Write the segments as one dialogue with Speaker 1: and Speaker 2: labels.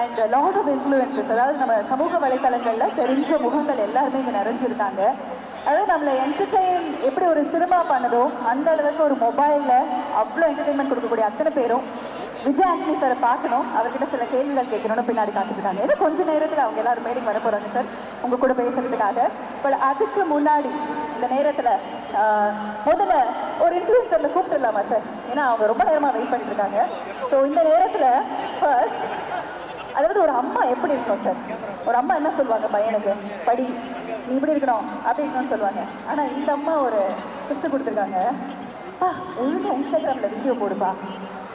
Speaker 1: And lot of influences, அதாவது நம்ம சமூக வலைத்தளங்களில் தெரிஞ்ச முகங்கள் எல்லாருமே இங்கே நிறைஞ்சிருக்காங்க. அதாவது நம்மளை என்டர்டெயின் எப்படி ஒரு சினிமா பண்ணுதோ அந்த அளவுக்கு ஒரு மொபைலில் அவ்வளோ என்டர்டெயின்மெண்ட் கொடுக்கக்கூடிய அத்தனை பேரும் விஜய் ஆண்டனி சாரை பார்க்கணும், அவர்கிட்ட சில கேள்விகள் கேட்கணும்னு பின்னாடி காத்துட்ருக்காங்க. ஏன்னா கொஞ்ச நேரத்தில் அவங்க எல்லாரும் மேடைக்கு வர போகிறாங்க சார் உங்கள் கூட பேசுறதுக்காக. பட் அதுக்கு முன்னாடி இந்த நேரத்தில் முதல்ல ஒரு இன்ஃப்ளூயன்சரில் கூப்பிட்டுடலாமா சார்? ஏன்னா அவங்க ரொம்ப நேரமாக வெயிட் பண்ணிட்டு இருக்காங்க. ஸோ இந்த நேரத்தில் ஃபர்ஸ்ட், அதாவது ஒரு அம்மா எப்படி இருக்கணும் சார்? ஒரு அம்மா என்ன சொல்லுவாங்க பையனுக்கு, படி நீ இப்படி இருக்கணும் அப்படி இருக்கணும்னு சொல்லுவாங்க. ஆனால் இந்த அம்மா ஒரு டிப்ஸ் கொடுத்துருக்காங்க, ஒழுங்காக இன்ஸ்டாகிராமில் வீடியோ போடுப்பா,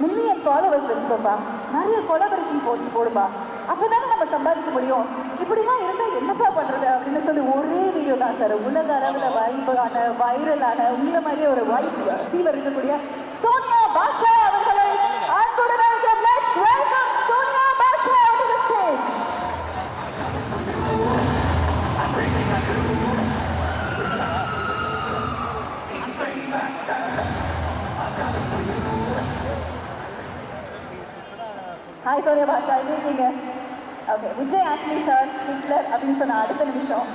Speaker 1: மில்லியன் ஃபாலோவர்ஸ் வச்சுக்கோப்பா, நிறைய கொலாபரேஷன் போஸ்ட் போடுப்பா, அப்போ தானே நம்ம சம்பாதிக்க முடியும், இப்படிலாம் இருந்தால் என்னப்பா பண்ணுறது அப்படின்னு சொல்லி ஒரே வீடியோ தான் சார் உலக அளவில் வைப்பான வைரலான உங்களை மாதிரியே ஒரு வைஃப் ஃபீவர் இருக்கக்கூடிய சோனியா பாஷா அவர்களை அன்புடன் welcome. Let's welcome Sonia Basha to the stage. Hi Sonia Basha, எப்படி இருக்கீங்க? Okay, Vijay Antony sir Hitler அப்படின்னு சொன்ன அடுத்த நிமிஷம்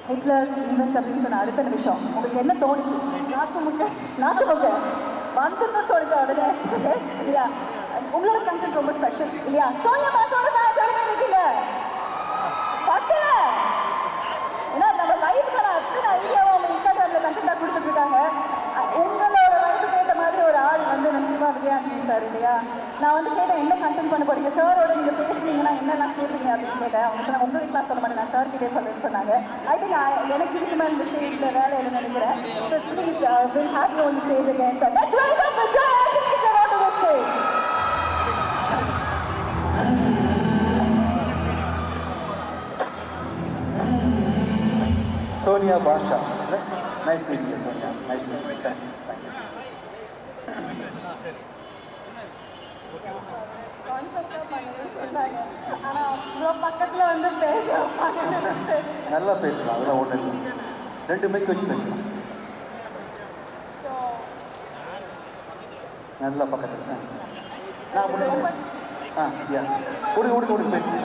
Speaker 1: ஹிட்லர் ஈவெண்ட் அப்படின்னு சொன்ன அடுத்த நிமிஷம் உங்களுக்கு என்ன தோணுச்சு? நாக்கு முக்க வந்துடணும்னு தோணுச்சா உடனே? எஸ் இல்லையா? உங்களோட கண்டென்ட் ரொம்ப ஸ்பெஷல் இல்லையா? சோனியா பாஷாவோட ஃபேன்ஸ் எவ்வளோ பேர் இருக்கீங்க? பத்தல. ஏன்னா நம்ம லைஃப்க்கான அத்தனை ஐடியாவும் அவங்க இன்ஸ்டாகிராமில் கண்டென்ட்டாக கொடுத்துட்டு இருக்காங்க. உங்களோட லைஃபுக்கு ஏற்ற மாதிரி ஒரு ஆள் வந்து நிச்சயமாக விஜய் ஆண்டனி சார் இல்லையா? நான் வந்து கேட்டேன் என்ன கண்டென்ட் பண்ண போறீங்க சாரோட, நீங்கள் பேசுனீங்கன்னா என்னெல்லாம் கேட்பீங்க அப்படின்னு கேட்டேன். அவங்க சொன்னாங்க உங்கள் வீட்டில் சொல்ல மாட்டேன், நான் சார் கிட்டே சொல்லுன்னு சொன்னாங்க. ஐ திங்க் எனக்கு இதுக்கு மேலே இந்த ஸ்டேஜில் வேலை இல்லைன்னு நினைக்கிறேன். So please will have you on the stage again sir. Let's welcome Vijay Antony sir on to the stage.
Speaker 2: Sonia Basha. Nice meeting you, Sonia. Nice meeting you. Thank you.
Speaker 1: பக்கத்தில் வந்து
Speaker 2: நல்லா பேசலாம், அதெல்லாம் ஒன்றும் இல்லை. ரெண்டு மைக் வச்சு பேசலாம். நல்லா பக்கத்தில் நான் பிடிச்சிக்கிறேன். யா கொடுங்க பேசுகிறேன்.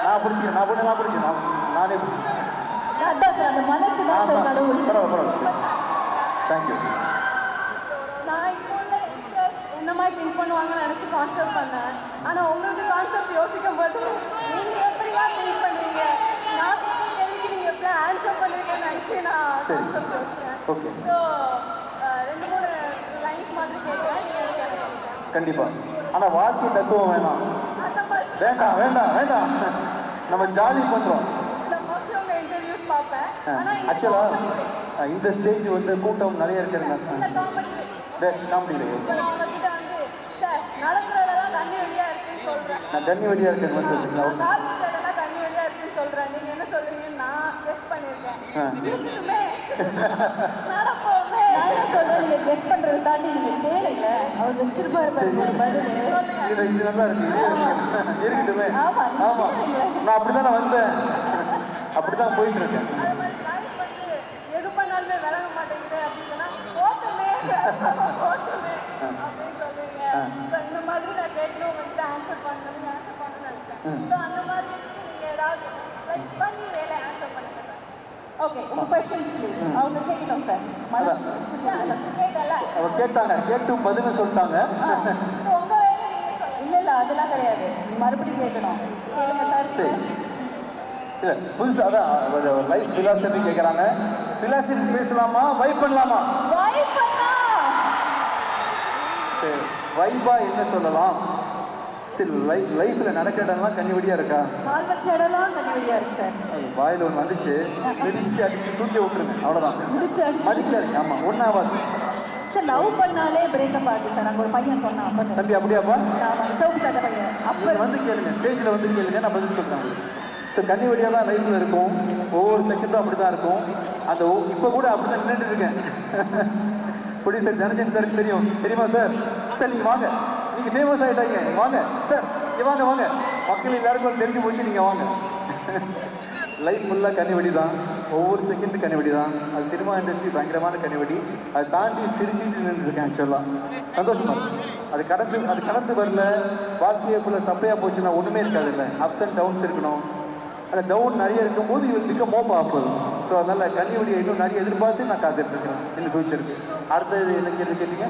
Speaker 2: நான் பிடிச்சிக்கிறேன். நானே பிடிச்சிக்கிறேன்.
Speaker 1: அந்த மனசு தான்
Speaker 2: பரவாயில்ல. தேங்க்யூ.
Speaker 3: நான் இப்போ உள்ள யங்ஸ்டர்ஸ் என்ன மாதிரி திங்க் பண்ணுவாங்கன்னு நினச்சி கான்செப்ட் பண்ணேன். ஆனால் உங்களுக்கு கான்செப்ட் யோசிக்கும் போது நீங்கள் எப்படிலாம் திங்க் பண்ணுவீங்க, நான் கேட்குற கேள்விக்கு நீங்கள் எப்படி ஆன்சர் பண்ணுவீங்கன்னு நினச்சி நான் கான்செப்ட் யோசித்தேன்.
Speaker 2: ஓகே.
Speaker 3: ஸோ 2-3 லைன்ஸ் மாதிரி கேட்குறேன்.
Speaker 2: கண்டிப்பாக. ஆனால் வாழ்க்கை தத்துவம் வேணாம்.
Speaker 3: அந்த மாதிரி
Speaker 2: வேண்டாம். நம்ம ஜாலி பண்ணுறோம்.
Speaker 3: மோஸ்ட்லி உங்கள் இன்டர்வியூஸ் பார்ப்பேன். ஆனால்
Speaker 2: ஆக்சுவலாக இந்த ஸ்டேஜ் வந்து கூட்டம் நிறைய இருக்குதுங்க.
Speaker 3: இந்த காமெடி
Speaker 2: காமெடியில்
Speaker 3: நான் உங்ககிட்ட வந்து சார் நடக்கிறதெல்லாம் தண்ணி வழியாக இருக்குன்னு சொல்கிறேன்.
Speaker 2: நான் தண்ணி வழியாக இருக்கேன்னு சொல்கிறீங்களா?
Speaker 3: காலேஜ் சைடெல்லாம் தண்ணி வழியாக இருக்குன்னு சொல்கிறேன். நீங்கள் என்ன சொல்கிறீங்கன்னு நான் கெஸ் பண்ணியிருக்கேன். இருக்குமே நடப்போமே
Speaker 1: நான் சொல்கிறேன். நீங்கள் கெஸ் பண்ணுறது தாண்டி நீங்கள் கேளுங்க, அவர் வச்சிருப்பாரு பதில்.
Speaker 2: இது நல்லா இருக்கு. இருக்கட்டுமே. ஆமாம், நான் அப்படி தான் வந்தேன், அப்படி தான் போயிட்டு இருக்கேன்.
Speaker 3: அது மாதிரி லைஃப் வந்து எது பண்ணாலுமே விளங்க மாட்டேங்குது அப்படின்னா ஓட்டுமே அப்படின்னு சொல்லுவீங்க. ஸோ இந்த மாதிரி நான் கேட்கணும், உங்கள்கிட்ட ஆன்சர் பண்ணணும்னு நினச்சேன். ஸோ அந்த மாதிரி நீங்கள் ஏதாவது லைக் பண்ணி வேலை ஆன்சர் பண்ணுங்க சார்.
Speaker 1: ஓகே, உங்கள் கொஸ்டின்ஸ் ப்ளீஸ். அவங்க கேட்கணும் சார்.
Speaker 3: கேட்டல
Speaker 2: அவர் கேட்டு பதில் சொல்லிட்டாங்க.
Speaker 3: உங்கள் வேலை நீங்கள் சொல்லுங்கள்.
Speaker 1: இல்லை அதெல்லாம் கிடையாது, மறுபடியும் கேட்கணும். கேளுங்க சார்.
Speaker 2: சரி, இல்லை புதுசாக அதான் லைஃப் ஃபிலாசபி கேட்குறாங்க. ஃபிலாசபி பேசலாமா, வைப் பண்ணலாமா? சரி, வைபா என்ன சொல்லலாம்? சரி, லைஃப்பில் நடக்கிற இடம்லாம் கண்ணிவடியாக இருக்கா?
Speaker 1: கால் வச்ச இடம்லாம் கண்ணிவடியாக இருக்கு சார்.
Speaker 2: அது வாயில் ஒன்று வந்துச்சு, மிதிச்சு அடிச்சு தூக்கி விட்டுருங்க, அவ்வளோதான். மதிக்காதீங்க. ஆமாம், ஒன்றாவது
Speaker 1: சார். லவ் பண்ணாலே பிரேக்கப் ஆகுது சார். அங்கே ஒரு பையன் சொன்னான். அப்போ
Speaker 2: தம்பி அப்படியாப்பா?
Speaker 1: சவுக்கு சட்ட பையன். அப்போ
Speaker 2: வந்து கேளுங்க, ஸ்டேஜில் வந்து கேளுங்க, நான் பதில் சொல்கிறேன். ஸோ கண்ணிவடியாக தான் லைஃப்பில் இருக்கும். ஒவ்வொரு செகண்டும் அப்படி தான் இருக்கும். அந்த இப்போ கூட அப்படி தான் நின்றுட்டு இருக்கேன். ப்ரொடியூசர் தனஞ்சன் சாருக்கு தெரியுமா சார்? சார் நீங்கள் வாங்க, நீங்கள் ஃபேமஸ் ஆகிட்டாங்க, வாங்க சார், இங்கே வாங்க. மக்கள் எல்லாருக்கும் தெரிஞ்சு போச்சு, நீங்கள் வாங்க. லைஃப் ஃபுல்லாக கண்ணிவடி தான். ஒவ்வொரு செகண்ட் கனிவெடி தான். அது சினிமா இண்டஸ்ட்ரி பயங்கரமான கனிவெடி. அதை தாண்டி சிரிச்சுட்டு நின்றுருக்கேன். ஆக்சுவலாக சந்தோஷமா இருக்கு. அது கடந்து வரல. வாழ்க்கையை ஃபுல்லாக சப்பையாக போச்சுன்னா ஒன்றுமே இருக்காது இல்லை. அப்ஸ் அண்ட் டவுன்ஸ் இருக்கணும். அந்த டவுன் நிறைய இருக்கும்போது இவள் மிக மோ பவர்ஃபுல். ஸோ அதனால் கன்னிவெடியை இன்னும் நிறைய எதிர்பார்த்து நான் காத்துட்ருக்கேன் இன்னும் ஃபியூச்சருக்கு. அடுத்தது என்ன கேள்வி கேட்டீங்க?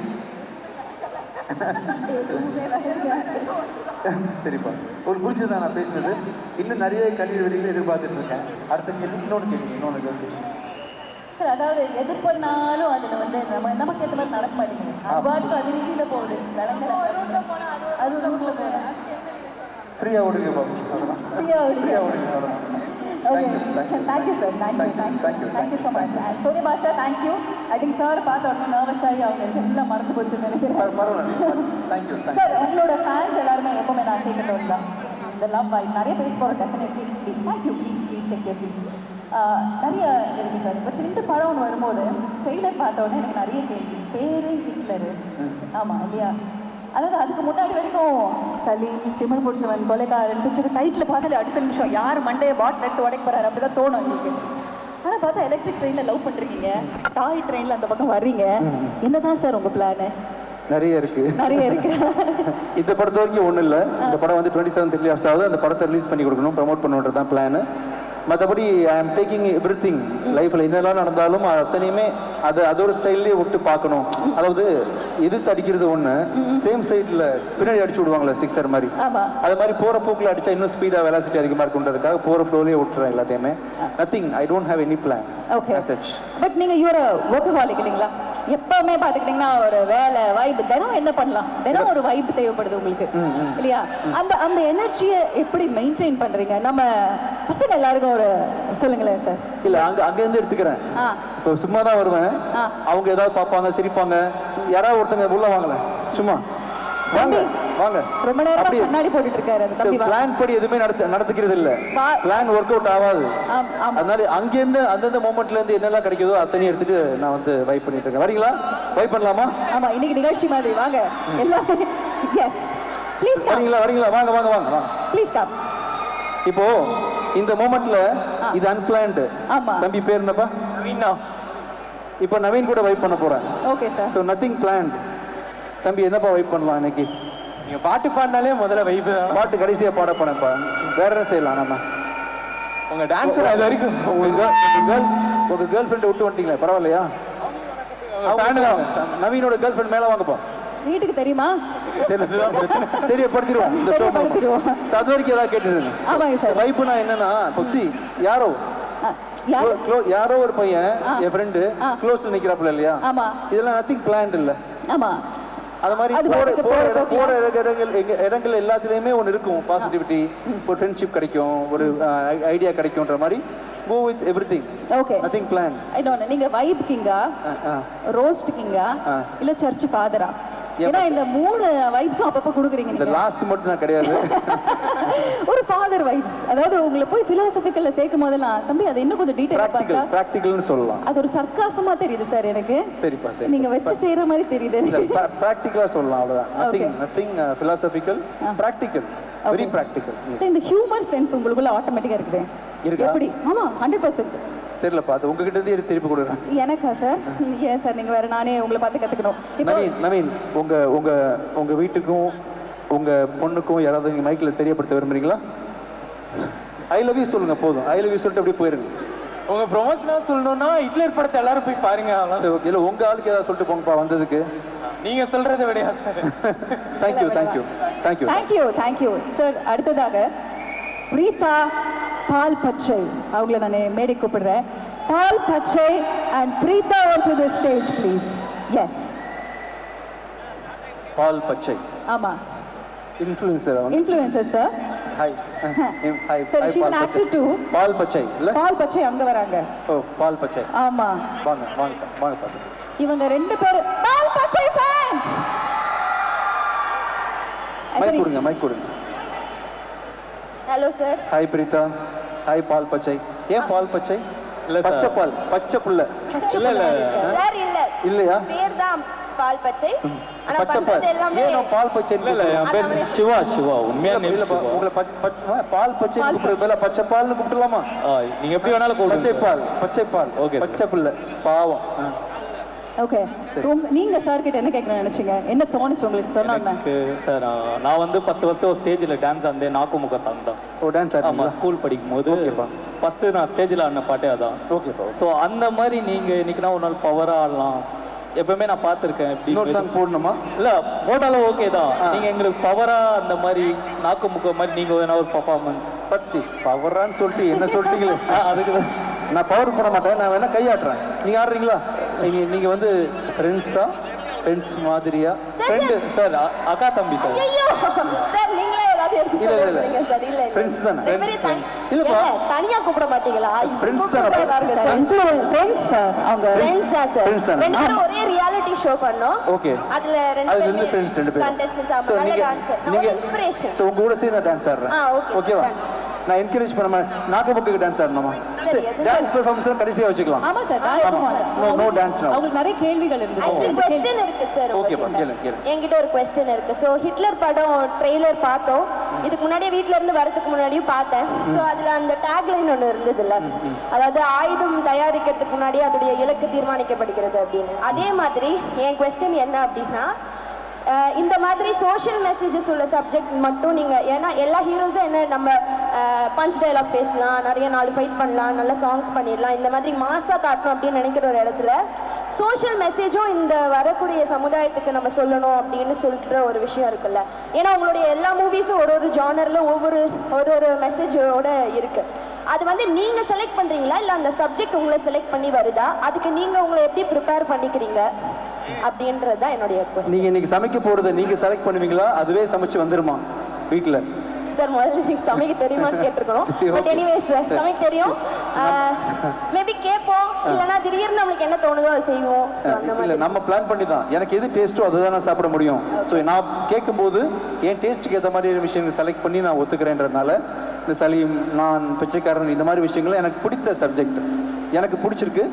Speaker 2: சரிப்பா, ஒரு பிடிச்சதான் நான் பேசுனது. இன்னும் நிறைய கண்ணீர் வெளியில் எதிர்பார்த்துட்டு இருக்கேன். அடுத்த கேள்வி இன்னொன்று கேட்டீங்க. இன்னொன்று கேள்வி
Speaker 1: சார், அதாவது எது பண்ணாலும் அதில் வந்து நமக்கு ஏற்ற மாதிரி நடக்க மாட்டேங்குது. அது பாட்டுக்கு அது ரீதியில் போகுது. அது ரூட்டில் போகிறேன்.
Speaker 2: ஃப்ரீயாக விடுங்க பாபு. அவ்வளோதான், ஃப்ரீயாக விடுங்க. அவ்வளோதான்.
Speaker 1: Thank you sir. Thank you so much. And Soni Basha, thank you. I think sir பார்த்த உடனே நர்வஸ் ஆகி அவங்க எல்லாம் மறந்து போச்சுன்னு நினைக்கிறேன்.
Speaker 2: பரவாயில்ல, தேங்க்யூ.
Speaker 1: சார், உங்களோட ஃபேன்ஸ் எல்லாருமே எப்பவுமே நான் கேட்கறது தான் இந்த லவ் வைப் நிறைய பேச போகிறோம். Definitely thank you. Please take your seats. நிறைய இருக்குது சார். இப்போ இந்த படம் ஒன்று வரும்போது ட்ரெய்லர் பார்த்த உடனே எனக்கு நிறைய கேள்வி. பேரே ஹிட்லரு. ஆமாம் இல்லையா? அதாவது அதுக்கு முன்னாடி வரைக்கும் சலீம், திமிர் பிடிச்சவன், கொலைக்காரன் பிடிச்சது டைட்டில் பார்த்தாலே அடுத்த நிமிஷம் யார் மண்டையை பாட்டில் எடுத்து உடைக்க போகிறாரு அப்படி தான் தோணும் எங்களுக்கு. ஆனால் பார்த்தா எலக்ட்ரிக் ட்ரெயினில் லவ் பண்ணுறீங்க, டாய் ட்ரெயினில் அந்த பக்கம் வர்றீங்க. என்னதான் சார் உங்கள் பிளானு?
Speaker 2: நிறைய இருக்கு. இந்த படத்தை வரைக்கும் ஒன்றும் இல்லை. இந்த படம் வந்து 27 இயர்ஸ் ஆகுது. அந்த படத்தை ரிலீஸ் பண்ணி கொடுக்கணும், ப்ரமோட் பண்ணுறது தான் பிளானு. மற்றபடி ஐ ஆம் டேக்கிங் எவ்ரி திங். லைஃப்பில் என்னெல்லாம் நடந்தாலும் அத்தனையுமே அதோட ஸ்டைல்லே விட்டு பார்க்கணும். அதாவது எதிர்த்து அடிக்கிறது ஒன்று, சேம் சைடில் பின்னாடி அடிச்சு விடுவாங்களே சிக்ஸர் மாதிரி, அது மாதிரி போகிற போக்கில் அடித்தா இன்னும் ஸ்பீடாக வெலாசிட்டி அதிகமாக இருக்குன்றதுக்காக போகிற ஃப்ளோலேயே விட்டுறேன் எல்லாத்தையுமே. Nothing, I don't have any plan.
Speaker 1: Okay. But நீங்கள் யூர் ஒர்க்கஹாலிக் இல்லைங்களா? எப்பவுமே பார்த்துக்கிட்டிங்கன்னா ஒரு வேலை வைப் தினம் என்ன பண்ணலாம், தினம் ஒரு வைப் தேவைப்படுது உங்களுக்கு இல்லையா? அந்த எனர்ஜியை எப்படி மெயின்டைன் பண்ணுறீங்க? நம்ம பசங்க எல்லாருக்கும் ஒரு சொல்லுங்களேன் சார்.
Speaker 2: இல்லை, அங்கேருந்து எடுத்துக்கிறேன். இப்போ சும்மா தான் வருவேன். அவங்க ஏதாவது பார்ப்பாங்க, சிரிப்பாங்க. யாராவது ஒருத்தங்க உள்ள வாங்கல, சும்மா வாங்க வாங்க.
Speaker 1: ரொம்ப நேரமா கண்ணாடி போட்டுட்டு இருக்காரு அந்த தம்பி.
Speaker 2: பிளான் படி எதுவுமே நடத்துக்கிறது இல்ல. பிளான் ஒர்க் அவுட் ஆகாது. அதனால அங்கேருந்து அந்தந்த மொமெண்ட்ல இருந்து என்னெல்லாம் கிடைக்குதோ அத்தனையும் எடுத்துட்டு நான் வந்து வைப் பண்ணிட்டு இருக்கேன். வரீங்களா? வைப் பண்ணலாமா?
Speaker 1: ஆமா, இன்னைக்கு நிகழ்ச்சி மாதிரி வாங்க எல்லாரும். Yes please come.
Speaker 2: வரீங்களா? வாங்க வாங்க வாங்க வாங்க.
Speaker 1: Please come.
Speaker 2: இப்போ இந்த மொமெண்ட்ல இது அன்பிளான்டு.
Speaker 1: ஆமா.
Speaker 2: தம்பி பேர் என்னப்பா? நவீனா. இப்போ நவீன் கூட வைப் பண்ண போறேன்.
Speaker 1: Okay sir.
Speaker 2: So nothing plant. தம்பி என்னப்பா வைப் பண்ணலாம் இன்னைக்கு?
Speaker 4: நீங்கள் பாட்டு பாடினாலே முதல்ல வைப்பு தான்.
Speaker 2: பாட்டு கடைசியாக பாட போனேன்ப்பா. வேற என்ன செய்யலாம் நம்ம?
Speaker 4: உங்கள் டான்ஸில் அது வரைக்கும்
Speaker 2: உங்கள் கேர்ள் ஃப்ரெண்டை விட்டு வந்துட்டீங்களே, பரவாயில்லையா? நவீனோட கேர்ள் ஃப்ரெண்ட் மேலே வாங்கப்பா.
Speaker 1: வீட்டுக்கு தெரியுமா?
Speaker 2: தெரியப்படுத்திடுவோம். இந்த ஷோ அது வரைக்கும் ஏதாவது கேட்டுருங்க.
Speaker 1: ஆமாங்க சார்.
Speaker 2: வைப்புனா என்னன்னா, பொச்சி யாரோ ஒரு பையன் என் ஃப்ரெண்டு க்ளோஸ்ல நிக்கிறாப்புல இல்லையா? இதெல்லாம் நத்திங் பிளான்ட் இல்ல.
Speaker 1: ஆமா.
Speaker 2: அது மாதிரி போற இடங்கள் எல்லாத்துலயுமே ஒன்று இருக்கும். பாசிட்டிவிட்டி, ஒரு ஃப்ரெண்ட்ஷிப் கிடைக்கும், ஒரு ஐடியா கிடைக்கும்ன்ற மாதிரி go with everything.
Speaker 1: Okay.
Speaker 2: Nothing planned.
Speaker 1: I don't know. நீங்க வைப் கிங்கா, ரோஸ்ட் கிங்கா, இல்ல சர்ச் ஃபாதரா? ஏன்னா இந்த மூணு வைப்ஸும் அப்பப்போ கொடுக்குறீங்க.
Speaker 2: இந்த லாஸ்ட் மட்டும் நான் கிடையாது.
Speaker 1: ஒரு ஃபாதர் வைப்ஸ், அதாவது உங்களை போய் ஃபிலாசபிக்கல்ல சேர்க்கும் போதெல்லாம் தம்பி அது இன்னும் கொஞ்சம் டீடைலா பார்த்தா
Speaker 2: பிராக்டிகல்னு சொல்லலாம்.
Speaker 1: அது ஒரு சர்க்காசமா தெரியுது சார் எனக்கு.
Speaker 2: சரிப்பா, சரி.
Speaker 1: நீங்க வச்சு செய்யற மாதிரி தெரியுது.
Speaker 2: பிராக்டிகலா சொல்லலாம், அவ்வளவுதான். nothing philosophical, practical, very practical.
Speaker 1: இந்த ஹியூமர் சென்ஸ் உங்களுக்குள்ள ஆட்டோமேட்டிக்கா இருக்குது. எப்படி? ஆமா, 100%.
Speaker 2: தெரியலப்பா, அது உங்ககிட்ட இருந்து திருப்பி கொடுக்குறேன்.
Speaker 1: எனக்கா சார்? ஏன் சார் நீங்க வேற, நானே உங்களை பார்த்து கத்துக்கணும்.
Speaker 2: நவீன், உங்க வீட்டுக்கும் உங்க பொண்ணுக்கும் யாராவது நீங்க மைக்ல தெரியப்படுத்த விரும்புறீங்களா? ஐ லவ் யூ சொல்லுங்க போதும். ஐ லவ் யூ சொல்லிட்டு அப்படியே போயிருங்க.
Speaker 4: உங்க ப்ரொமோஷனா சொல்லணும்னா ஹிட்லர் படத்தை எல்லாரும் போய் பாருங்க.
Speaker 2: இல்ல உங்க ஆளுக்கு ஏதாவது சொல்லிட்டு போங்கப்பா வந்ததுக்கு.
Speaker 4: நீங்க சொல்றதை விடையா சார்?
Speaker 1: Thank you sir. அடுத்ததாக பிரீதா பால் பச்சை அவங்கள நான் மேடை கூப்பிடுறேன். Paal Pachai and Preetha onto the stage please. Yes.
Speaker 2: Paal Pachai.
Speaker 1: ஆமா.
Speaker 2: Influencer
Speaker 1: sir.
Speaker 2: Hi.
Speaker 1: Sir, she is an actor too.
Speaker 2: Paal Pachai இல்ல? பால்
Speaker 1: பச்சை அங்க வராங்க.
Speaker 2: ஓ, பால் பச்சை.
Speaker 1: ஆமா.
Speaker 2: வாங்க பாத்து.
Speaker 1: இவங்க ரெண்டு பேரும் பால் பச்சை ஃபேன்ஸ்.
Speaker 2: மைக் கொடுங்க.
Speaker 1: Hello sir.
Speaker 2: Hi Preetha. Hi Paal Pachai. ஏன் பால் பச்சை?
Speaker 4: இல்ல சார்.
Speaker 2: பச்சை பால், பச்சை புள்ள.
Speaker 4: இல்ல இல்ல
Speaker 5: சார் இல்ல
Speaker 2: இல்லையா?
Speaker 5: பேர் தான் பால் பச்சை ஆனா
Speaker 2: பச்சை பால்.
Speaker 5: பண்றது எல்லாமே
Speaker 2: ஏன் நான் பால் பச்சை
Speaker 4: இல்ல இல்ல என் பேர் சிவா சிவா உண்மையா நேம்
Speaker 2: இல்ல
Speaker 4: சிவா.
Speaker 2: உங்களை பால் பச்சை கூப்பிடுறது பதிலா பச்சை பால்னு கூப்பிடலாமா?
Speaker 4: நீங்க எப்படி வேணாலும் கூப்பிடுங்க
Speaker 2: பச்சை பால், பச்சை பால்.
Speaker 4: Okay,
Speaker 2: பச்சை புள்ள பாவம்.
Speaker 1: ஓகே நீங்க சார் கிட்ட என்ன கேட்கணும்னு நினைச்சீங்க? என்ன தோணுச்சு உங்களுக்கு சொன்னோன்னே?
Speaker 4: எனக்கு சார் நான் வந்து ஃபர்ஸ்ட் ஒரு ஸ்டேஜில் டான்ஸ் ஆனதே நாக்குமுக சாங் தான்.
Speaker 2: ஓ டான்ஸ்
Speaker 4: ஆமா ஸ்கூல் படிக்கும் போது
Speaker 2: ஓகேப்பா.
Speaker 4: ஃபர்ஸ்ட் நான் ஸ்டேஜில் ஆடின பாட்டே அதான்.
Speaker 2: ஓகேப்பா.
Speaker 4: ஸோ அந்த மாதிரி நீங்க இன்னைக்குனா ஒரு நாள் பவரா ஆடலாம் எப்பவுமே நான் பார்த்துருக்கேன்.
Speaker 2: இன்னொரு சாங் போடணுமா?
Speaker 4: இல்ல போட்டாலும் ஓகே தான். நீங்க எங்களுக்கு பவரா அந்த மாதிரி நாக்குமுக மாதிரி நீங்க வேணா ஒரு பர்ஃபார்மன்ஸ்
Speaker 2: பச்சி பவரான்னு சொல்லிட்டு என்ன சொல்லிட்டீங்களே.
Speaker 4: அதுக்கு தான்
Speaker 2: நான் பவர் போட மாட்டேன், நான் வேணா கையாட்டுறேன். நீங்க ஆடுறீங்களா? நீங்க வந்து ஃப்ரெண்ட்ஸா? ஃப்ரெண்ட்ஸ் மாதிரியா?
Speaker 4: ஃப்ரெண்டு சார் அக்கா தம்பி சார்.
Speaker 5: ஐயோ சார் நீங்களே ஏதாவது எடுத்து
Speaker 2: இல்ல, இல்ல, இல்ல.
Speaker 5: சொல்லுங்க சார். இல்ல இல்ல
Speaker 2: Friends தானே?
Speaker 5: ரெண்டு பேரும்
Speaker 2: இல்லப்பா.
Speaker 5: தனியா கூப்பிட மாட்டீங்களா?
Speaker 2: Friends தானே?
Speaker 1: ஃப்ரெண்ட்ஸ் சார் அவங்க
Speaker 5: ஃப்ரெண்ட்ஸ் தான் சார்.
Speaker 2: Friends தானே?
Speaker 5: ரெண்டு பேரும் ஒரே ரியாலிட்டி ஷோ பண்ணோம்.
Speaker 2: ஓகே.
Speaker 5: அதுல ரெண்டு
Speaker 2: அதுல
Speaker 5: பேரும்
Speaker 2: இருந்து ஃப்ரெண்ட்ஸ் ரெண்டு பேரும்.
Speaker 5: கண்டஸ்டன்ட்ஸ்
Speaker 2: So,
Speaker 5: ஆமா நல்ல
Speaker 2: நீங்க-
Speaker 5: டான்சர்.
Speaker 2: நீங்க
Speaker 5: நான் இன்ஸ்பிரேஷன்.
Speaker 2: சோ உங்க கூட சேர்ந்து டான்ஸ் ஆடுறேன்.
Speaker 5: okay,
Speaker 2: ஓகேவா?
Speaker 5: done.
Speaker 2: நான் என்கரேஜ் பண்ண மாட்டேன். நாக்குமுக்கு டான்ஸ் ஆடணுமா?
Speaker 5: சரி, எது
Speaker 2: டான்ஸ் பெர்ஃபார்மன்ஸ் கடைசியா வச்சுக்கலாம்.
Speaker 1: ஆமா சார்
Speaker 2: No dance now.
Speaker 1: அவங்களுக்கு நிறைய கேள்விகள்
Speaker 5: ஆக்சுவலி
Speaker 1: இருந்துச்சு.
Speaker 5: क्वेश्चन இருக்கு சார்.
Speaker 2: ஓகேப்பா, கேளு.
Speaker 5: என்கிட்ட ஒரு क्वेश्चन இருக்கு. சோ ஹிட்லர் படம் ட்ரெய்லர் பார்த்தோம். இதுக்கு முன்னாடியே வீட்ல இருந்து வரதுக்கு முன்னாடியும் பார்த்தேன். சோ அதுல அந்த டேக் லைன் ஒன்று இருந்ததுல்ல, அதாவது ஆயுதம் தயாரிக்கிறதுக்கு முன்னாடியே அதோடைய இலக்கு தீர்மானிக்கப்படுகிறது அப்படின்னு. அதே மாதிரி என் क्वेश्चन என்ன அப்படின்னா, இந்த மாதிரி சோஷியல் மெசேஜஸ் உள்ள சப்ஜெக்ட் மட்டும் நீங்கள், ஏன்னா எல்லா ஹீரோஸும் என்ன நம்ம பஞ்ச் டைலாக் பேசலாம், நிறைய 4 ஃபைட் பண்ணலாம், நல்ல சாங்ஸ் பண்ணிடலாம், இந்த மாதிரி மாஸாக காட்டணும் அப்படின்னு நினைக்கிற ஒரு இடத்துல சோஷியல் மெசேஜும் இந்த வரக்கூடிய சமுதாயத்துக்கு நம்ம சொல்லணும் அப்படின்னு சொல்கிற ஒரு விஷயம் இருக்குல்ல. ஏன்னா உங்களுடைய எல்லா மூவிஸும் ஒரு ஜானரில் ஒரு மெசேஜோட இருக்குது. அது வந்து நீங்கள் செலக்ட் பண்ணுறீங்களா இல்லை அந்த சப்ஜெக்ட் உங்களை செலக்ட் பண்ணி வருதா? அதுக்கு நீங்கள் உங்களை எப்படி ப்ரிப்பேர் பண்ணிக்கிறீங்க அப்படின்றது தான் என்னுடைய question.
Speaker 2: நீங்க இன்னைக்கு சமைக்க போறதை நீங்க செலக்ட் பண்ணுவீங்களா? அதுவே சமைச்சு வந்துருமா வீட்ல?
Speaker 5: சார் முதல்ல எனக்கு சமைக்க தெரியுமான்னு கேட்டிருக்கணும்.
Speaker 2: சரி,
Speaker 5: பட்
Speaker 2: okay.
Speaker 5: எனிவேஸ் சார் சமைக்க தெரியும். மேபி கேட்போம், இல்லைன்னா திடீர்னு நம்மளுக்கு என்ன தோணுதோ அதை செய்வோம். ஸோ அந்த
Speaker 2: இல்ல
Speaker 5: மாதிரி
Speaker 2: நம்ம பிளான் பண்ணி தான் எனக்கு எது டேஸ்ட்டோ அதை தான் நான் சாப்பிட முடியும். ஸோ நான் கேட்கும்போது என் டேஸ்ட்டுக்கு ஏற்ற மாதிரி விஷயங்கள் செலக்ட் பண்ணி நான் ஒத்துக்கிறேன்றதுனால இந்த சலீம், நான், பிச்சைக்காரன் இந்த மாதிரி விஷயங்கள் எனக்கு பிடித்த சப்ஜெக்ட், எனக்கு பிடிச்சிருக்கு.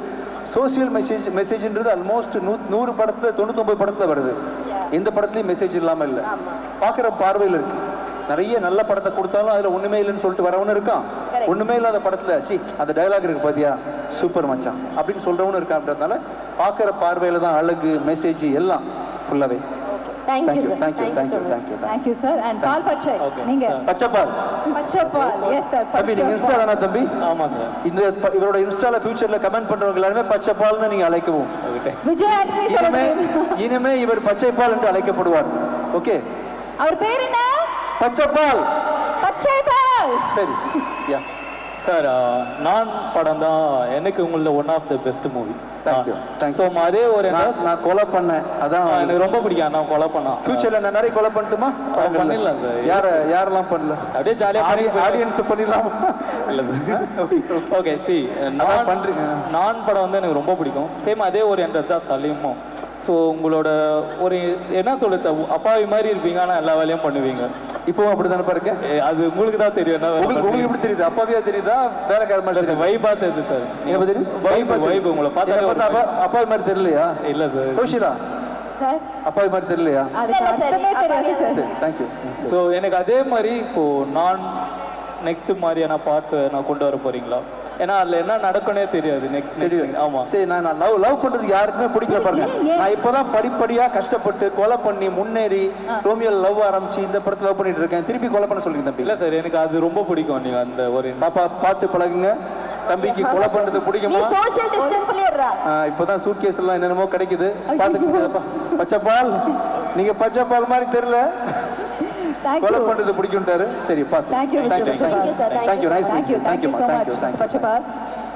Speaker 2: சோசியல் மெசேஜ்ன்றது ஆல்மோஸ்ட் 100 படத்தில் 99 படத்தில் வருது. எந்த படத்துலையும் மெசேஜ் இல்லாமல் இல்லை. பார்க்குற பார்வையில் இருக்கு. நிறைய நல்ல படத்தை கொடுத்தாலும் அதில் ஒன்றுமே இல்லைன்னு சொல்லிட்டு வரவனு இருக்கான். ஒன்றுமே இல்லாத படத்தில் சி அந்த டைலாக் இருக்கு பாத்தியா சூப்பர் மச்சான் அப்படின்னு சொல்கிறவனு இருக்கான். அப்படின்றதுனால பார்க்குற பார்வையில் தான் அழகு, மெசேஜ் எல்லாம் ஃபுல்லாகவே.
Speaker 5: Thank you sir.
Speaker 1: Thank you sir. And Paal Pachai நீங்க
Speaker 2: பச்சைப்பால்
Speaker 1: பச்சை பால். Yes sir.
Speaker 2: தம்பி நீங்க இன்ஸ்டா தானே தம்பி?
Speaker 4: ஆமா சார்.
Speaker 2: இவரோட இன்ஸ்டால ஃபியூச்சர்ல கமெண்ட் பண்றவங்க எல்லாருமே பச்சைப்பால்னு நீங்க அழைக்கவும்.
Speaker 1: விஜய் ஆண்டனி சார்
Speaker 2: இனிமே இவர் பச்சைப்பால் என்று அழைக்கப்படுவார். ஓகே,
Speaker 1: அவர் பேர் என்ன?
Speaker 2: பச்சைப்பால்.
Speaker 1: பச்சை பால்.
Speaker 2: சரி யா
Speaker 4: சார் நான் படம் தான் எனக்கு உங்கள one of the best movie.
Speaker 2: Thank you.
Speaker 4: So அதே ஒரு
Speaker 2: நான் கொலை பண்ணேன். அதான்
Speaker 4: எனக்கு ரொம்ப பிடிக்கும். நான் கொலை பண்ணேன்.
Speaker 2: ஃபியூச்சர்ல நான் நிறைய கொலை பண்ணட்டுமா?
Speaker 4: பண்ணிடலாம் சார்.
Speaker 2: யாரெல்லாம் பண்ணல?
Speaker 4: அப்படியே ஜாலியா
Speaker 2: ஆடியன்ஸ் பண்ணிடலாம்.
Speaker 4: இல்லை ஓகே சி நான்
Speaker 2: பண்றீங்க.
Speaker 4: நான் படம் வந்து எனக்கு ரொம்ப பிடிக்கும். சேம் அதே ஒரு என்ற தான் சலீமும். ஸோ உங்களோட ஒரு என்ன சொல்லுது, அப்பாவி மாதிரி இருப்பீங்க ஆனால் எல்லா வேலையும் பண்ணுவீங்க.
Speaker 2: இப்போவும் அப்படி தானே பாருங்க.
Speaker 4: அது உங்களுக்கு தான் தெரியும். என்ன
Speaker 2: உங்களுக்கு எப்படி தெரியுது? அப்பாவியா தெரியுதா வேலைக்கார மாதிரி தெரியுது?
Speaker 4: வைபா தெரியுது சார்.
Speaker 2: நீங்க தெரியும்
Speaker 4: வைப் உங்களை பார்த்தா
Speaker 2: அப்பாவி மாதிரி தெரியலையா?
Speaker 4: இல்லை சார்.
Speaker 2: கௌஷிலா
Speaker 1: சார்
Speaker 2: அப்பாவி மாதிரி தெரியலையா?
Speaker 1: அதுக்கு அர்த்தமே தெரியாது சார்.
Speaker 2: சரி தேங்க்யூ.
Speaker 4: ஸோ எனக்கு அதே மாதிரி இப்போ நான் நெக்ஸ்ட் மாதிரியான பாட்டு நான் கொண்டு வர போறீங்களா? ஏன்னா அதில் என்ன நடக்கும்னே தெரியாது. நெக்ஸ்ட்
Speaker 2: தெரியும்.
Speaker 4: ஆமா
Speaker 2: சரி, நான் லவ் பண்றதுக்கு யாருக்குமே பிடிக்கல பாருங்க. நான் இப்பதான் படிப்படியா கஷ்டப்பட்டு கொலை பண்ணி முன்னேறி ரோமியோ லவ் ஆரம்பிச்சு இந்த படத்துல லவ் பண்ணிட்டு இருக்கேன். திருப்பி கொலை பண்ண சொல்லுங்க தம்பி.
Speaker 4: இல்லை சார், எனக்கு அது ரொம்ப பிடிக்கும். நீங்க அந்த ஒரு
Speaker 2: பாப்பா பார்த்து பழகுங்க. தம்பிக்கு கொலை பண்றது
Speaker 5: நீ
Speaker 2: பிடிக்குமா?
Speaker 5: சோஷியல் டிஸ்டன்ஸ்லயே இருடா.
Speaker 2: இப்பதான் சூட் கேஸ் எல்லாம் என்னென்னமோ கிடைக்குது. பாத்துக்கோங்க. பச்சைப்பால், நீங்க பச்சைப்பால் மாதிரி தெரியல. கொலை பண்றது பிடிக்கும்ட்டாரு. சரி பாத்து.
Speaker 1: Thank you sir.
Speaker 2: Thank you. Nice.
Speaker 1: Thank you so much பச்சை பால்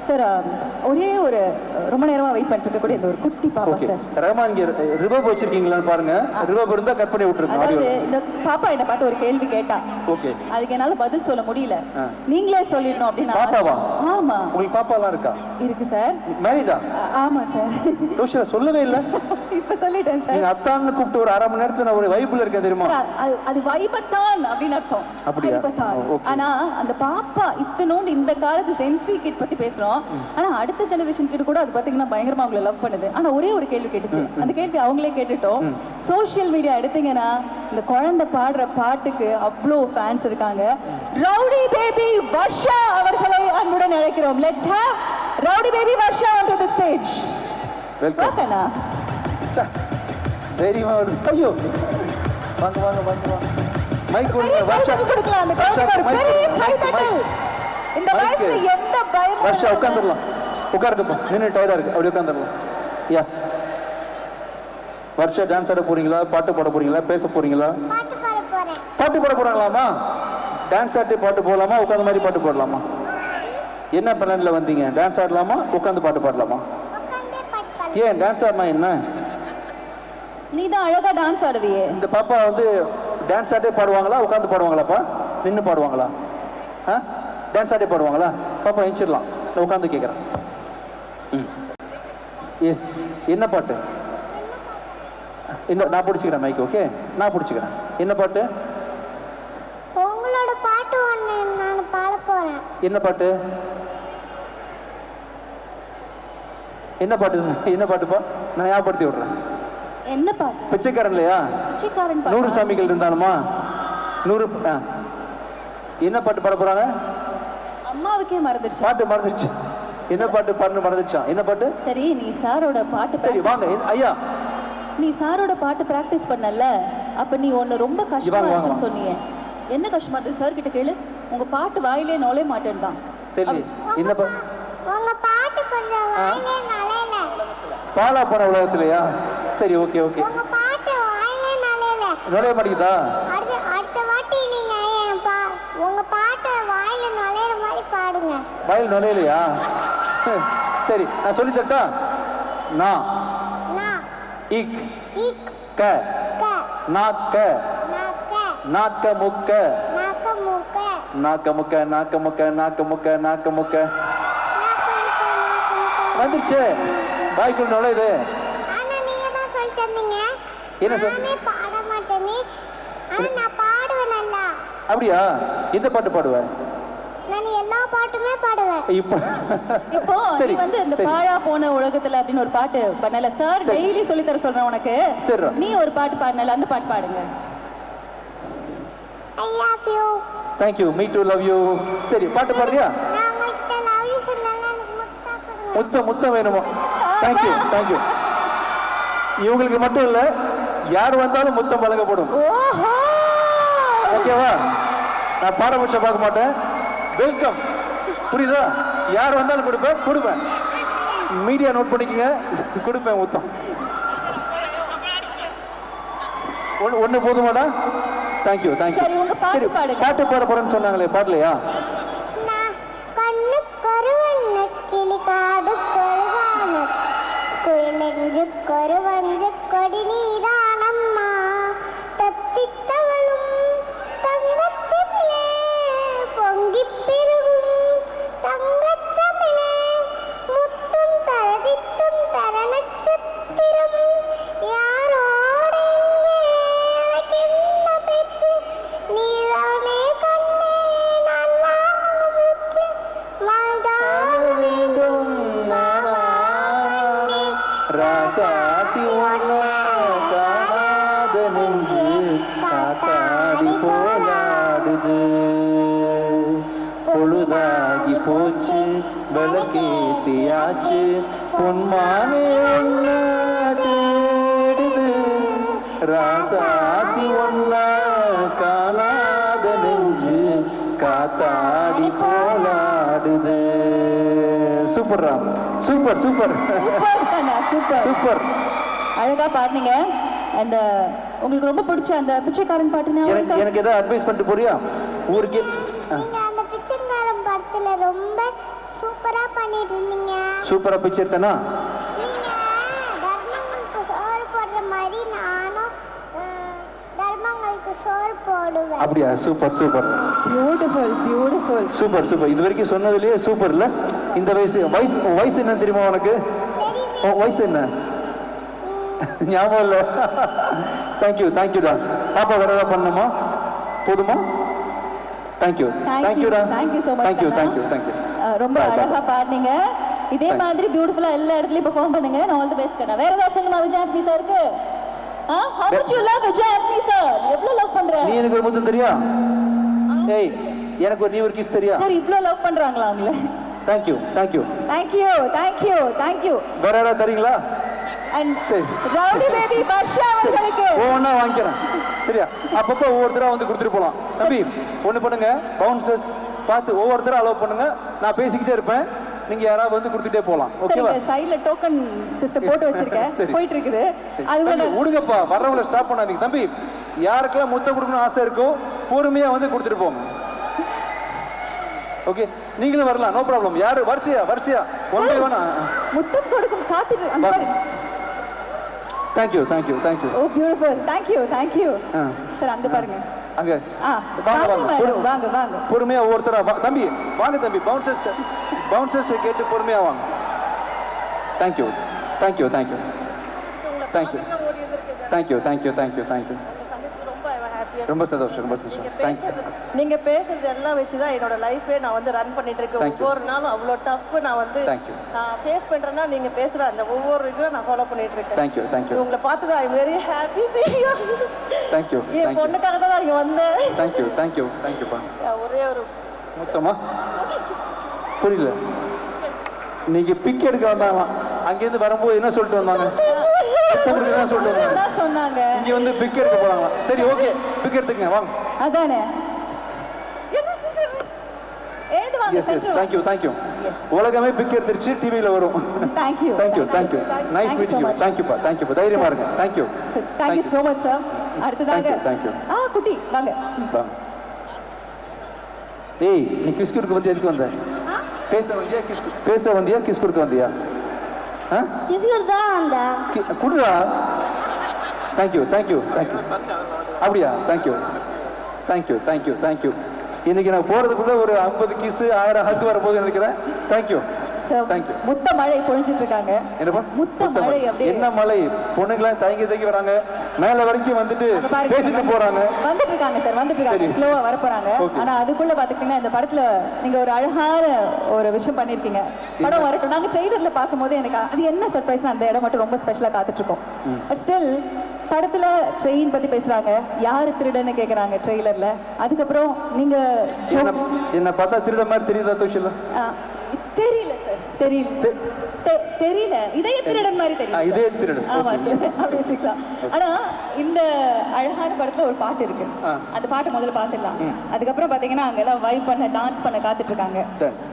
Speaker 1: சார். ஒரே ஒரு ரொம்ப நேரமா வெயிட் பண்ணிட்டு இருக்கக்கூடிய இந்த ஒரு குட்டி பாப்பா சார்.
Speaker 2: ரஹ்மான் இங்க ரிவர்ப் வச்சிருக்கீங்களான்னு பாருங்க. ரிவர்ப் இருந்தா கட் பண்ணி விட்டுருங்க.
Speaker 1: அதாவது இந்த பாப்பா என்ன பார்த்து ஒரு கேள்வி கேட்டா,
Speaker 2: ஓகே,
Speaker 1: அதுக்கு என்னால பதில் சொல்ல முடியல. நீங்களே சொல்லிடணும் அப்படின்னு.
Speaker 2: பாப்பாவா?
Speaker 1: ஆமா
Speaker 2: உங்களுக்கு பாப்பாலாம் இருக்கா?
Speaker 1: இருக்கு சார்.
Speaker 2: மேரிடா?
Speaker 1: ஆமா சார்.
Speaker 2: ரோஷிலா சொல்லவே இல்லை.
Speaker 1: இப்ப சொல்லிட்டேன் சார்.
Speaker 2: நீங்க அத்தான்னு கூப்பிட்டு ஒரு 1/2 மணி நேரத்துல நான் ஒரு வைப்புல இருக்கேன் தெரியுமா?
Speaker 1: அது வைபத்தான் அப்படின்னு அர்த்தம்.
Speaker 2: அப்படியா?
Speaker 1: வைபத்தான்.
Speaker 2: ஓகே.
Speaker 1: ஆனா அந்த பாப்பா இத்தனோண்டு இந்த காலத்து சென்சி கிட் பத்தி பேசுறோம். ஆனா அடுத்த ஜெனரேஷன் கிட்ட கூட அது பாத்தீங்கன்னா பயங்கரமா அவங்களை லவ் பண்ணுது. ஆனா ஒரே ஒரு கேள்வி கேட்டுச்சு. அந்த கேள்வி அவங்களே கேட்டுட்டோம். சோஷியல் மீடியா எடுத்தீங்கன்னா இந்த குழந்தை பாடுற பாட்டுக்கு அவ்வளோ ஃபேன்ஸ் இருக்காங்க. ரவுடி பேபி வர்ஷா அவர்களை அன்புடன் அழைக்கிறோம். Let's have rowdy baby Varsha onto the stage.
Speaker 2: Welcome.
Speaker 1: ஓகேண்ணா.
Speaker 2: தைரியமா வருது. ஐயோ வாங்க வாங்க வாங்க வாங்க. மைக் கொடுங்க.
Speaker 1: பெரிய
Speaker 2: வர்ஷா
Speaker 1: கைத்தட்டல் கொடுக்கலாம். அந்த குழந்தைக்கு ஒரு பெரிய கைத்தட்டல். இந்த வயசுல எந்த பயமும்
Speaker 2: வர்ஷா உட்காந்துடலாம். உட்காருங்கப்பா. நின்று டயர்டா இருக்கு. அப்படி உட்காந்துடலாம். யா வர்ஷா டான்ஸ் ஆட போறீங்களா, பாட்டு பாட போறீங்களா, பேச போறீங்களா? பாட்டு பாட போறாங்களாமா? டான்ஸ் ஆடி பாட்டு போடலாமா, உட்காந்து மாதிரி பாட்டு பாடலாமா? என்ன பிளான்ல வந்தீங்க? டான்ஸ் ஆடலாமா, உட்காந்து பாட்டு பாடலாமா? ஏன் டான்ஸ் ஆடினா என்ன?
Speaker 1: நீ தான் அழகா டான்ஸ் ஆடுவியே.
Speaker 2: இந்த பாப்பா வந்து டான்ஸ் ஆட்டே பாடுவாங்களா, உட்காந்து பாடுவாங்களாப்பா, நின்று பாடுவாங்களா? டான்ஸ் ஆட்டே பாடுவாங்களா? பாப்பா எஞ்சிடலாம். உட்காந்து கேட்குறேன். எஸ். என்ன பாட்டு? என்ன? நான் பிடிச்சிக்கிறேன் மைக். ஓகே, நான் பிடிச்சிக்கிறேன். என்ன பாட்டு?
Speaker 6: உங்களோட பாட்டு ஒன்று நான் பாட போறேன்.
Speaker 2: என்ன பாட்டு? என்ன பாட்டு? என்ன பாட்டுப்பா? நான் ஞாபகப்படுத்தி விடுறேன்.
Speaker 1: என்ன பாட்டு?
Speaker 2: பிச்சைக்காரன் இல்லையா?
Speaker 1: பிச்சைக்காரன் பாட்டு.
Speaker 2: 100 சாமிகள் இருந்தாலுமா 100. என்ன பாட்டு பாட போறாங்க?
Speaker 1: அம்மாவுக்கே மறந்துடுச்சு.
Speaker 2: பாட்டு மறந்துடுச்சு. என்ன பாட்டு பாடுன்னு மறந்துடுச்சான். என்ன பாட்டு?
Speaker 1: சரி, நீ சாரோட பாட்டு
Speaker 2: சரி வாங்க ஐயா.
Speaker 1: நீ சாரோட பாட்டு பிராக்டிஸ் பண்ணல, அப்ப நீ ஒன்னு ரொம்ப கஷ்டமா இருக்குன்னு சொன்னீங்க. என்ன கஷ்டமா இருக்கு? சார் கிட்ட கேளு. உங்க பாட்டு வாயிலே நுழைய மாட்டேன்னு தான்.
Speaker 2: சரி, என்ன
Speaker 6: உங்க பாட்டு கொஞ்சம் வாயிலே நுழையல.
Speaker 2: பாலா போன உலகத்திலயா? சரி, ஓகே ஓகே.
Speaker 6: உங்க பாட்டு வாயிலே நுழையல.
Speaker 2: நுழைய மாட்டேங்குதா?
Speaker 6: அடுத்த வாட்டி நீங்க உங்க பாட்டு வாயில நுழையிற மாதிரி பாடுங்க.
Speaker 2: வாயில் நுழையலையா? சரி, நான் சொல்லி தரட்டா? நா இக்
Speaker 6: இக்
Speaker 2: க
Speaker 6: க
Speaker 2: நாக்க
Speaker 6: நாக்க
Speaker 2: நாக்க முக்க
Speaker 6: நாக்க மூக்க
Speaker 2: நாக்க முக்க நாக்க முக்க நாக்க முக்க நாக்க முக்க வந்துருச்சு. வாய்க்குள் நுழையுது.
Speaker 6: ஆனா நீங்க தான் சொல்லி தந்தீங்க.
Speaker 2: என்ன
Speaker 6: நானே பாட மாட்டேனே. ஆனா நான் பாடுவேன் நல்லா.
Speaker 2: அப்படியா? எந்த பாட்டு பாடுவேன்?
Speaker 6: நான் எல்லா பாட்டுமே பாடுவேன்.
Speaker 1: இப்போ நீ வந்து இந்த பாழா போன உலகத்துல அப்படின்னு ஒரு பாட்டு பண்ணல. சார் டெய்லி சொல்லி தர சொல்றேன் உனக்கு.
Speaker 2: சரி,
Speaker 1: நீ ஒரு பாட்டு பாடுனல, அந்த பாட்டு பாடுங்க.
Speaker 6: I love you.
Speaker 2: Thank you. Me too love you. சரி, பாட்டு பாடுறியா?
Speaker 6: நான் உங்கள்கிட்ட love you சொன்னால எனக்கு முத்தம் கொடுங்க.
Speaker 2: முத்தம் வேணுமா? Thank you, thank you. இவங்களுக்கு மட்டும் இல்ல, யார் வந்தாலும் முத்தம் வழங்கப்படும்.
Speaker 1: ஓஹோ,
Speaker 2: ஓகேவா? நான் பாரபட்சம் பார்க்க மாட்டேன். வெல்கம். புரியுதா? யார் வந்தாலும் கொடுப்பேன். மீடியா நோட் பண்ணிக்கங்க. கொடுப்பேன் முத்தம். ஒண்ணு போதுமாடா? தேங்க்யூ.
Speaker 1: சரி, உங்க பாட்டு பாடுங்க.
Speaker 2: பாட்டு பாட போறேன்னு சொன்னாங்களே, பாடலையா?
Speaker 6: நான் கண்ணு கருவண்ண கிளி காது கருகான குயிலெஞ்சு கருவஞ்சு கொடி நீதானம்மா தத்தித்தவளும் தங்கச்சமிழே பொங்கி பெருகும் தங்கச்சமிழே முத்தும் தரதித்தும் தர நட்சத்திரம் யாரோட எனக்கு என்ன பேச்சு நீதானே கண்ணே நான் வாங்கும் வச்சு வாழ்தாக வேண்டும் வாவா கண்ணே
Speaker 2: ராசாத்தி ஒன்ன காணாத நெஞ்சு காத்தாடி போலாடுது பொழுதாகி போச்சு விளக்கேத்தியாச்சு பொன்மானே ஒன்ன தேடுது ராசாத்தி ஒன்ன காணாத நெஞ்சு காத்தாடி போலாடுது. Super Ram, super super
Speaker 1: super
Speaker 2: super.
Speaker 1: அழகா பாடுனீங்க. அந்த உங்களுக்கு ரொம்ப பிடிச்ச அந்த பிச்சைக்காரன் பாட்டுனா
Speaker 2: எனக்கு ஏதாவது அட்வைஸ் பண்ணிட்டு போறியா? ஊருக்கு
Speaker 6: நீங்க அந்த பிச்சைக்காரன் படத்துல ரொம்ப சூப்பரா பண்ணிட்டு இருந்தீங்க.
Speaker 2: சூப்பரா பிச்சை எடுத்தனா?
Speaker 6: நீங்க தர்மங்களுக்கு சோறு போடுற மாதிரி நானும் தர்மங்களுக்கு சோறு போடுவேன்.
Speaker 2: அப்படியா? Super super.
Speaker 1: Beautiful
Speaker 2: super super. இது வரைக்கும் சொன்னதுலயே சூப்பர் இல்ல? இந்த வயசு என்ன தெரியுமா உனக்கு?
Speaker 6: தெரியுமே.
Speaker 2: வயசு என்ன? ஞாபகம் இல்லை. தேங்க்யூடா. பாப்பா வேற ஏதாவது பண்ணணுமா? போதுமா? தேங்க்யூடா.
Speaker 1: Thank you so much.
Speaker 2: தேங்க்யூ.
Speaker 1: ரொம்ப அழகா பாடுனீங்க. இதே மாதிரி பியூட்டிஃபுல்லா எல்லா இடத்துலயும் பெர்ஃபார்ம் பண்ணுங்க. நான் ஆல் தி பெஸ்ட் கண்ணா. வேற ஏதாவது சொல்லணுமா விஜய் ஆண்டனி சாருக்கு? how much you love Vijay Antony sir? எவ்வளவு லவ் பண்ற?
Speaker 2: நீ எனக்கு ஒரு முத்தம் தெரியா? ஏய் எனக்கு நீ ஒரு கிஸ் தெரியா?
Speaker 1: சார் இவ்ளோ லவ் பண்றாங்களா அவங்கள?
Speaker 2: தேங்க்யூ. வேற யாராவது தரீங்களா?
Speaker 1: அண்ட்
Speaker 2: சரி.
Speaker 1: ரவுடி பேபி வர்ஷா அவர்களுக்கு
Speaker 2: ஒவ்வொன்றா வாங்கிக்கிறேன். சரியா? அப்பப்போ ஒவ்வொருத்தரா வந்து கொடுத்துட்டு போகலாம். தம்பி ஒன்று பண்ணுங்க, பவுன்சர்ஸ் பார்த்து ஒவ்வொருத்தரும் அலோவ் பண்ணுங்க. நான் பேசிக்கிட்டே இருப்பேன், நீங்க யாராவது வந்து கொடுத்துட்டே போகலாம். ஓகேவா?
Speaker 1: சைடுல டோக்கன் சிஸ்டம் போட்டு வச்சிருக்கேன். போயிட்டு இருக்குது.
Speaker 2: அது விடுங்கப்பா, வர்றவங்கள ஸ்டாப் பண்ணாதீங்க. தம்பி யாருக்கெல்லாம் முத்தம் கொடுக்கணும்னு ஆசை இருக்கோ பொறுமையா வந்து கொடுத்துட்டு போங்க. ஓகே, நீங்களும் வரலாம், நோ ப்ராப்ளம். யாரு வரிசையா ஒன் பை ஒன்
Speaker 1: முத்தம் கொடுக்கும் காத்துட்டு அங்க பாருங்க.
Speaker 2: தேங்க்யூ.
Speaker 1: ஓ பியூட்டிஃபுல். தேங்க்யூ. சார் அங்க பாருங்க.
Speaker 2: அங்க
Speaker 1: வாங்க.
Speaker 2: பொறுமையா ஒவ்வொருத்தரா தம்பி வாங்க. தம்பி பவுன்சர்ஸ் கேட்டு பொறுமையா வாங்க. தேங்க்யூ. ரொம்ப சந்தோஷம். தேங்க்யூ.
Speaker 7: நீங்க பேசுறது எல்லாம் வச்சுதான் என்னோட லைஃபே நான் வந்து ரன் பண்ணிட்டு இருக்கேன். ஒவ்வொரு நாளும் அவ்வளோ டஃப் நான் வந்து நான் ஃபேஸ் பண்றேன்னா நீங்க பேசுற அந்த ஒவ்வொரு இதுவும் நான் ஃபாலோ பண்ணிட்டு இருக்கேன்.
Speaker 2: தேங்க்யூ.
Speaker 7: உங்களை பார்த்து ஐ வெரி ஹாப்பி.
Speaker 2: தேங்க்யூ.
Speaker 7: என் பொண்ணுக்காக தான் நான் இங்க வந்தேன்.
Speaker 2: தேங்க்யூப்பா.
Speaker 7: ஒரே ஒரு
Speaker 2: மொத்தமா புரியல. நீங்க பிக் எடுக்க வந்தாங்களாம், அங்கேருந்து வரும்போது என்ன சொல்லிட்டு வந்தாங்க?
Speaker 1: சொன்னாங்க
Speaker 2: இங்க வந்து பிக் எடுக்க போறாங்களா? சரி ஓகே, பிக் எடுத்துக்கங்க வாங்க.
Speaker 1: அதானே. எழுந்து வாங்க.
Speaker 2: தேங்க்யூ. உலகமே பிக் எடுத்துருச்சு, டிவில வரும்.
Speaker 1: தேங்க்யூ.
Speaker 2: Nice meeting you. தேங்க்யூப்பா. தைரியமா இருங்க. Thank you
Speaker 1: so much sir. அடுத்ததாக
Speaker 2: தேங்க்யூ.
Speaker 1: குட்டி வாங்க.
Speaker 2: டேய் நீ கிஸ் கொடுக்க வந்தியா? எதுக்கு வந்த? பேச வந்தியா கிஸ் கொடுக்க வந்தியா? குடுடா. தேங்க்யூ. அப்படியா? தேங்க்யூ. இன்னைக்கு நான் போறதுக்குள்ள ஒரு 50 கிஸ் 1000 ஹக் வர போகுது நினைக்கிறேன். தேங்க்யூ.
Speaker 1: முத்த மழை பொழிஞ்சிட்டு இருக்காங்க.
Speaker 2: என்னப்பா
Speaker 1: முத்த மழை? அப்படியே
Speaker 2: என்ன மழை? பொண்ணுங்களாம் தயங்கி வராங்க, மேல வரைக்கும் வந்துட்டு பேசிட்டு போறாங்க.
Speaker 1: வந்துட்டு இருக்காங்க. ஸ்லோவா வர போறாங்க. ஆனா அதுக்குள்ள பாத்துக்கிட்டீங்கன்னா இந்த படத்துல நீங்க ஒரு அழகான ஒரு விஷயம் பண்ணிருக்கீங்க. படம் வரட்டும், நாங்க ட்ரெய்லர்ல பார்க்கும்போது எனக்கு அது என்ன சர்ப்ரைஸ்னா அந்த இடம் மட்டும் ரொம்ப ஸ்பெஷலா காத்துட்டு இருக்கோம். பட் ஸ்டில் படத்துல ட்ரெயின் பத்தி பேசுறாங்க, யாரு திருடன்னு கேக்குறாங்க ட்ரெய்லர்ல. அதுக்கப்புறம் நீங்க
Speaker 2: என்ன பார்த்தா திருட மாதிரி தெரியுதா? தோஷில
Speaker 1: தெரியல சார். தெரியல. இதே திருடன் மாதிரி தெரியும்.
Speaker 2: இதே திருடன்.
Speaker 1: ஆமா சார், அப்படி வச்சுக்கலாம். ஆனா இந்த அழகான படத்துல ஒரு பாட்டு இருக்கு. அந்த பாட்டு முதல்ல பாத்துடலாம். அதுக்கப்புறம் பாத்தீங்கன்னா அங்க எல்லாம் வைப் பண்ண டான்ஸ் பண்ண காத்துட்டு இருக்காங்க.